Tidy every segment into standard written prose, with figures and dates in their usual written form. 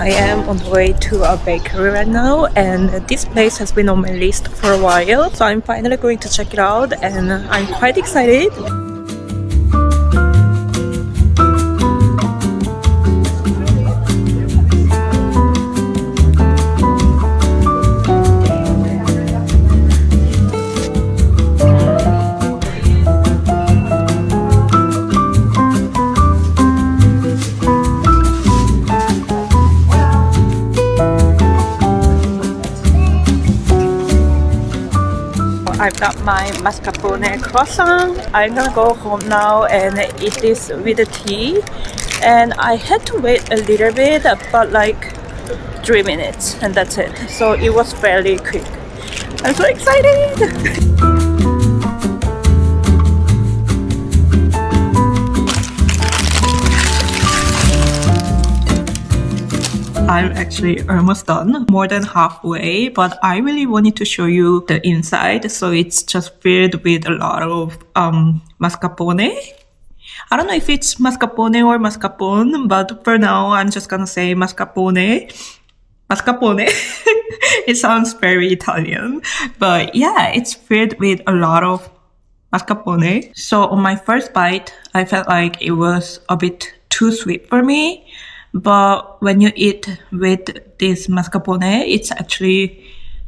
I am on the way to a bakery right now, and this place has been on my list for a while, so I'm finally going to check it out and I'm quite excited. I've got my mascarpone croissant. I'm gonna go home now and eat this with the tea. And I had to wait a little bit, but like 3 minutes, and that's it. So it was fairly quick. I'm so excited! I'm actually almost done, more than halfway, but I really wanted to show you the inside. So it's just filled with a lot of mascarpone. I don't know if it's mascarpone or mascarpone, but for now I'm just gonna say mascarpone. Mascarpone. It sounds very Italian, but yeah, it's filled with a lot of mascarpone. So on my first bite, I felt like it was a bit too sweet for me. But when you eat with this mascarpone, it's actually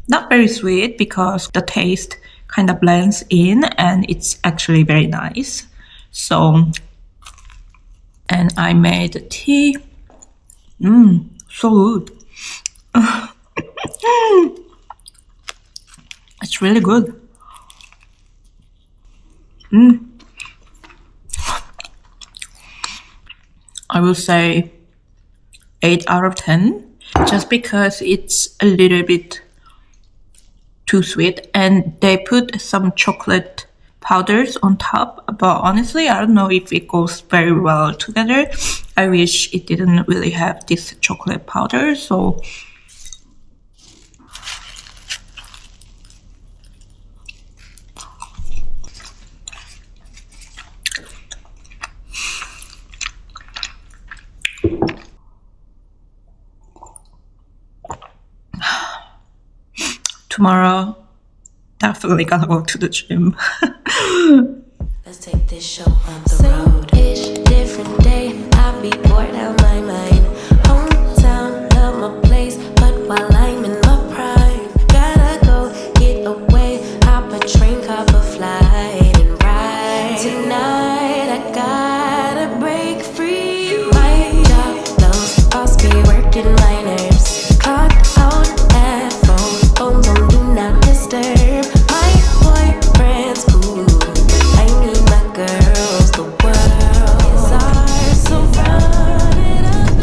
not very sweet because the taste kind of blends in and it's actually very nice. So, and I made the tea. So good. It's really good. I will say 8 out of 10, just because it's a little bit too sweet, and they put some chocolate powders on top, but honestly I don't know if it goes very well together. I wish it didn't really have this chocolate powder. So tomorrow, definitely gonna go to the gym. Let's take this show on the road. Same-ish, different day. I'll be bored out my mind. Hometown, love my place, but while I'm in my prime, gotta go get away. Hop a train, hop a flight, and ride. Tonight I gotta break free. My job, those boss be working my nerves. Clock out at 4. Phones on do not disturb. My boyfriend's ooh, I need my girls. The world is ours, so run it up.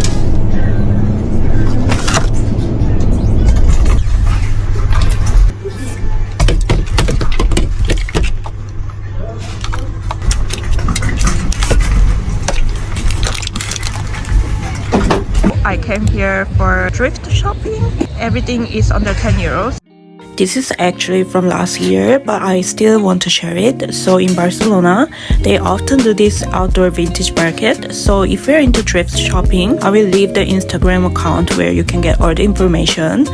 I came here for thrift shopping. Everything is under 10 euros. This is actually from last year, but I still want to share it. So in Barcelona, they often do this outdoor vintage market. So if you're into thrift shopping, I will leave the Instagram account where you can get all the information.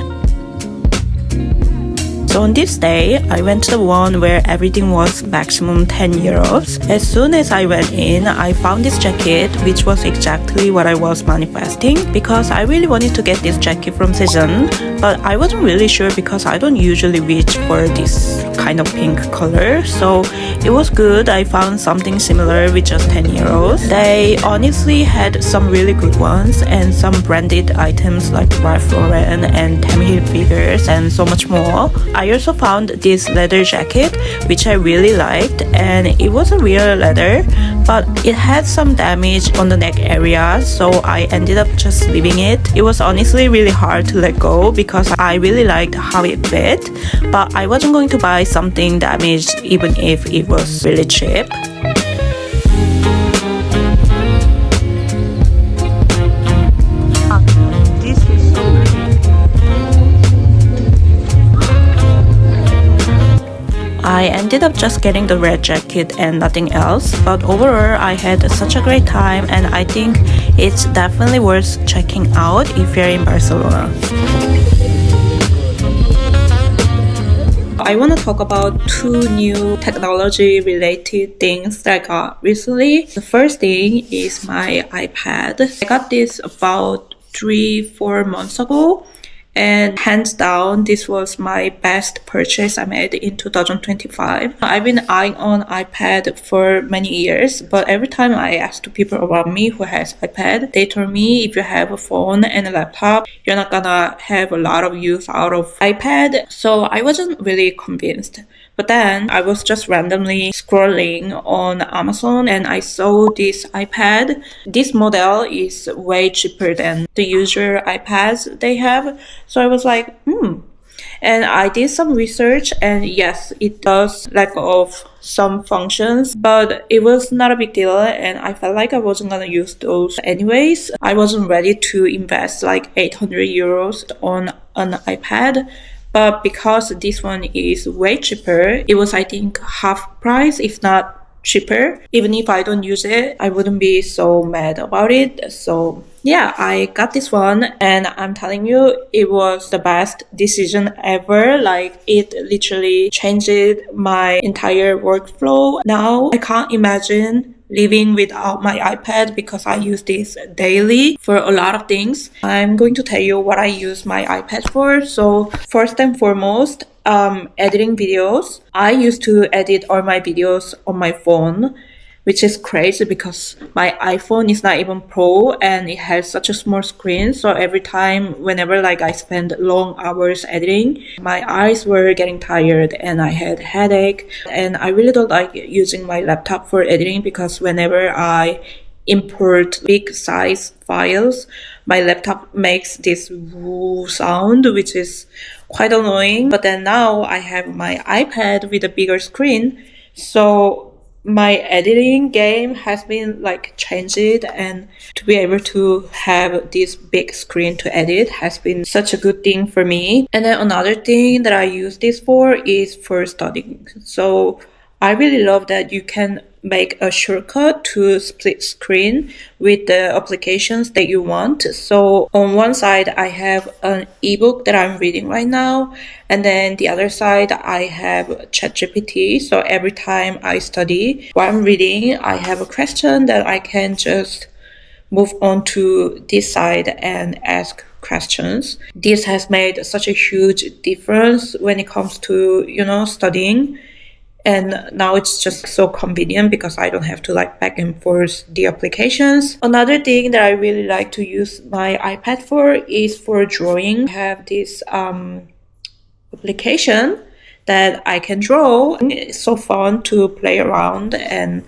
So on this day, I went to the one where everything was maximum 10 euros. As soon as I went in, I found this jacket, which was exactly what I was manifesting, because I really wanted to get this jacket from Season, but I wasn't really sure because I don't usually reach for this kind of pink color. So it was good. I found something similar with just 10 euros. They honestly had some really good ones and some branded items like Ralph Lauren and Tommy Hilfiger and so much more. I also found this leather jacket, which I really liked, and it was a real leather, but it had some damage on the neck area, so I ended up just leaving it. It was honestly really hard to let go because I really liked how it fit, but I wasn't going to buy something damaged even if it was really cheap. I ended up just getting the red jacket and nothing else, but overall I had such a great time, and I think It's definitely worth checking out if you're in Barcelona. I want to talk about 2 new technology related things that I got recently. The first thing is my iPad. I got this about 3-4 months ago, and hands down this was my best purchase I made in 2025. I've been eyeing on iPad for many years, but every time I ask to people around me who has iPad, they told me if you have a phone and a laptop, you're not gonna have a lot of use out of iPad. So I wasn't really convinced. But then I was just randomly scrolling on Amazon and I saw this iPad. This model is way cheaper than the usual iPads they have. So I was like, And I did some research, and yes, it does lack of some functions, but it was not a big deal, and I felt like I wasn't gonna use those anyways. I wasn't ready to invest like 800 euros on an iPad. But because this one is way cheaper, it was I think half price, if not cheaper. Even if I don't use it, I wouldn't be so mad about it. So yeah, I got this one and I'm telling you, it was the best decision ever. Like it literally changed my entire workflow. Now I can't imagine living without my iPad because I use this daily for a lot of things. I'm going to tell you what I use my iPad for. So first and foremost, editing videos. I used to edit all my videos on my phone, which is crazy because my iPhone is not even Pro and it has such a small screen. So every time, whenever like I spend long hours editing, my eyes were getting tired and I had headache. And I really don't like using my laptop for editing because whenever I import big size files, my laptop makes this woo sound, which is quite annoying. But then now I have my iPad with a bigger screen, so my editing game has been like changed, and to be able to have this big screen to edit has been such a good thing for me. And then another thing that I use this for is for studying. So I really love that you can make a shortcut to split screen with the applications that you want. So on one side, I have an ebook that I'm reading right now. And then the other side, I have ChatGPT. So every time I study while I'm reading, I have a question that I can just move on to this side and ask questions. This has made such a huge difference when it comes to, studying. And now it's just so convenient because I don't have to like back and forth the applications. Another thing that I really like to use my iPad for is for drawing. I have this application that I can draw. It's so fun to play around and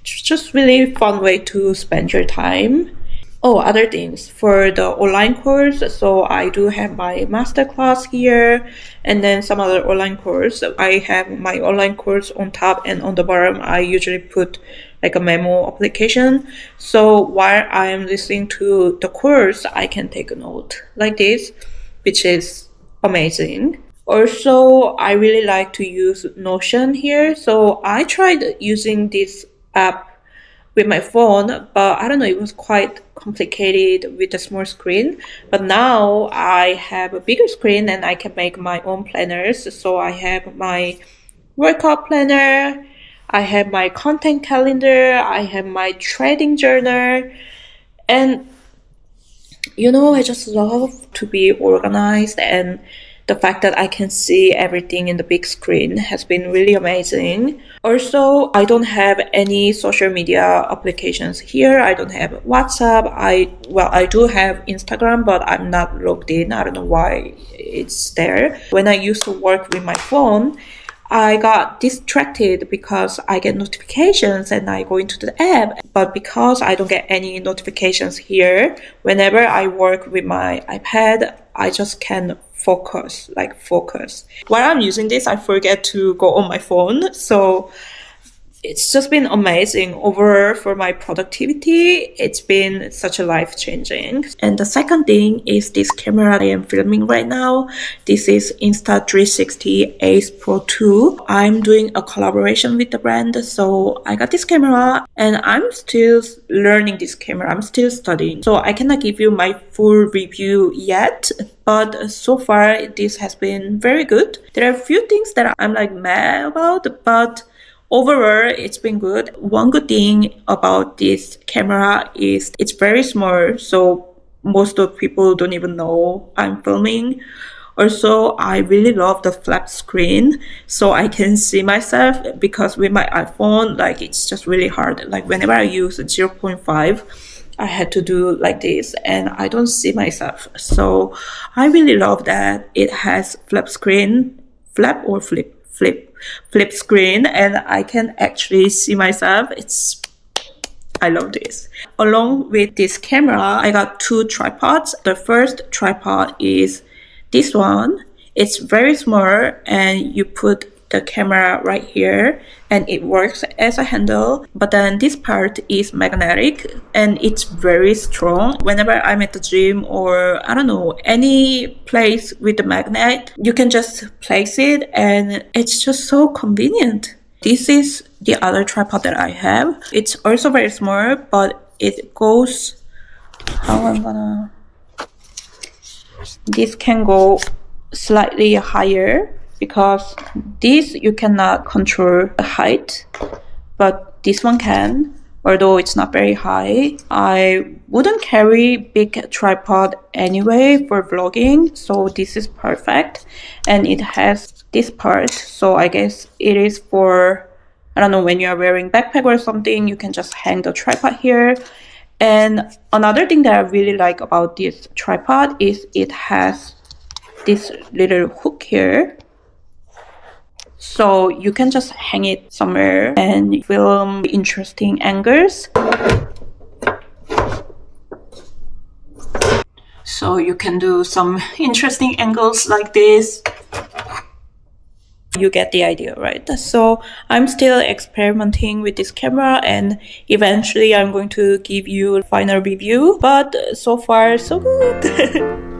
it's just really fun way to spend your time. Oh, other things for the online course. So I do have my masterclass here and then some other online course. I have my online course on top and on the bottom. I usually put like a memo application. So while I am listening to the course, I can take a note like this, which is amazing. Also, I really like to use Notion here. So I tried using this app with my phone, but I don't know, it was quite complicated with a small screen. But now I have a bigger screen and I can make my own planners. So I have my workout planner, I have my content calendar, I have my trading journal, and I just love to be organized, and the fact that I can see everything in the big screen has been really amazing. Also, I don't have any social media applications here. I don't have WhatsApp. I do have Instagram, but I'm not logged in. I don't know why it's there. When I used to work with my phone, I got distracted because I get notifications and I go into the app. But because I don't get any notifications here, whenever I work with my iPad, I just can focus. While I'm using this, I forget to go on my phone. So it's just been amazing. Overall, for my productivity, it's been such a life-changing. And the second thing is this camera I am filming right now. This is Insta360 Ace Pro 2. I'm doing a collaboration with the brand, so I got this camera and I'm still learning this camera. I'm still studying, so I cannot give you my full review yet. But so far, this has been very good. There are a few things that I'm like mad about, but overall, it's been good. One good thing about this camera is it's very small, so most of people don't even know I'm filming. Also, I really love the flap screen, so I can see myself, because with my iPhone, like, it's just really hard. Like, whenever I use 0.5, I had to do like this and I don't see myself. So I really love that it has flap screen, flap or flip screen, and I can actually see myself. I love this. Along with this camera, I got two tripods. The first tripod is this one. It's very small and you put the camera right here and it works as a handle, but then this part is magnetic and it's very strong. Whenever I'm at the gym or I don't know, any place with the magnet, you can just place it and it's just so convenient. This is the other tripod that I have. It's also very small, but it goes, this can go slightly higher, because this you cannot control the height, but this one can, although it's not very high. I wouldn't carry big tripod anyway for vlogging, so this is perfect. And it has this part, so I guess it is for, I don't know, when you are wearing backpack or something, you can just hang the tripod here. And another thing that I really like about this tripod is it has this little hook here, so you can just hang it somewhere and film interesting angles. So you can do some interesting angles like this. You get the idea, right? So I'm still experimenting with this camera and eventually I'm going to give you a final review. But so far, so good.